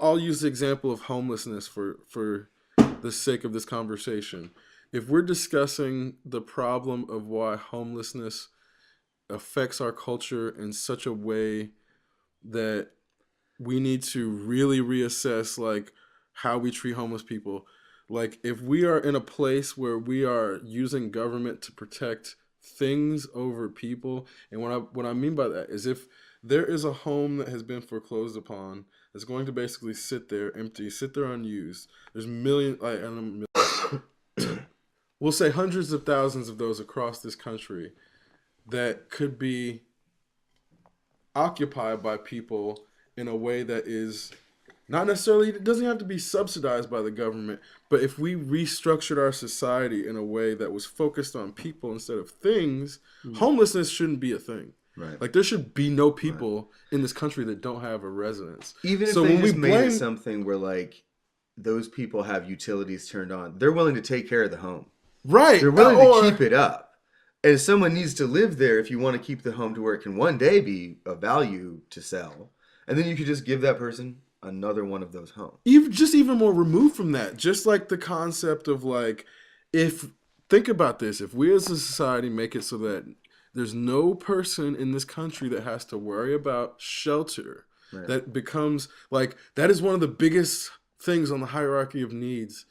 I'll use the example of homelessness for the sake of this conversation. If we're discussing the problem of why homelessness affects our culture in such a way that we need to really reassess like how we treat homeless people. Like if we are in a place where we are using government to protect things over people, and what I mean by that is if there is a home that has been foreclosed upon that's going to basically sit there empty, sit there unused. There's millions, like, I don't know, we'll say hundreds of thousands of those across this country that could be occupied by people in a way that is not necessarily, it doesn't have to be subsidized by the government, but if we restructured our society in a way that was focused on people instead of things, homelessness shouldn't be a thing. Right. Like there should be no people in this country that don't have a residence. Even if they just made it something where like those people have utilities turned on, they're willing to take care of the home. Right. They're willing to keep it up. And if someone needs to live there, if you want to keep the home to where it can one day be of value to sell, and then you could just give that person another one of those homes. Even more removed from that, just like the concept of like, think about this, if we as a society make it so that there's no person in this country that has to worry about shelter, right. That becomes like, that is one of the biggest things on the hierarchy of needs.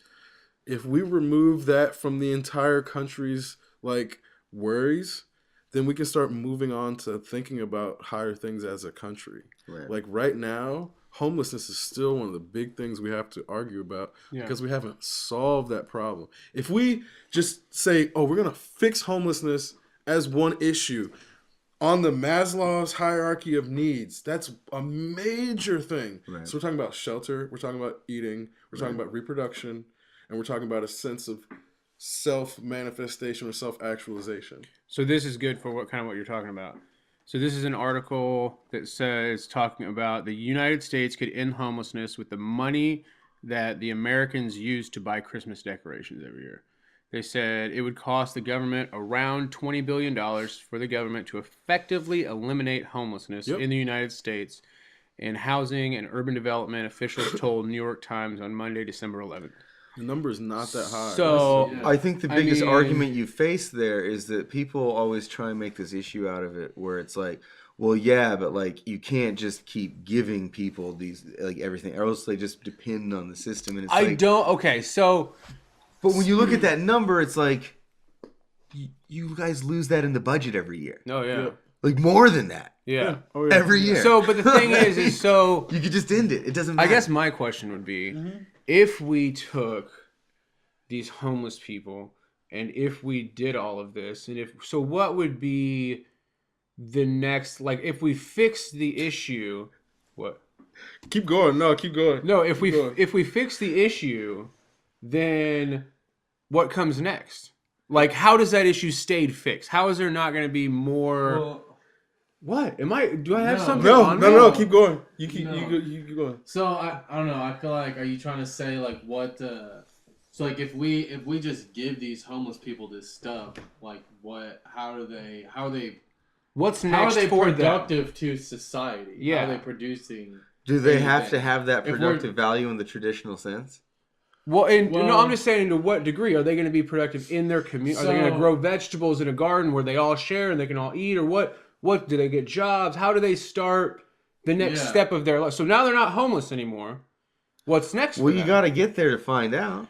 If we remove that from the entire country's like worries, then we can start moving on to thinking about higher things as a country. Right. Like right now, homelessness is still one of the big things we have to argue about because we haven't solved that problem. If we just say, oh, we're going to fix homelessness as one issue on the Maslow's hierarchy of needs, that's a major thing. Right. So we're talking about shelter, we're talking about eating, we're talking about reproduction, and we're talking about a sense of self-manifestation or self-actualization. So this is good for what you're talking about. So this is an article that says, talking about the United States could end homelessness with the money that the Americans use to buy Christmas decorations every year. They said it would cost the government around $20 billion for the government to effectively eliminate homelessness in the United States. And housing and urban development officials told New York Times on Monday, December 11th. The number is not that high. So I think the biggest argument you face there is that people always try and make this issue out of it where it's like, well, yeah, but like you can't just keep giving people these like everything, or else they just depend on the system. And it's but when you look at that number, it's like you guys lose that in the budget every year. Oh yeah. Like more than that. Yeah. Oh, yeah. Every year. So, but the thing is so you could just end it. It doesn't matter. I guess my question would be, if we took these homeless people and if we did all of this, and so what would be the next, like if we fix the issue, what? Keep going. No, keep going. No, if we fix the issue, then what comes next? Like, how does that issue stay fixed? How is there not going to be more? Well, what do I have something? No. Keep going. You keep going. So I don't know. I feel like, are you trying to say like what? So like if we just give these homeless people this stuff, like what? How are they? What's next? How are they for productive to society? Yeah. How are they producing? Do they have to have that productive value in the traditional sense? Well, no, I'm just saying, to what degree are they going to be productive in their community? Are they going to grow vegetables in a garden where they all share and they can all eat, or what? What do they get jobs? How do they start the next step of their life? So now they're not homeless anymore. What's next? Well, you got to get there to find out.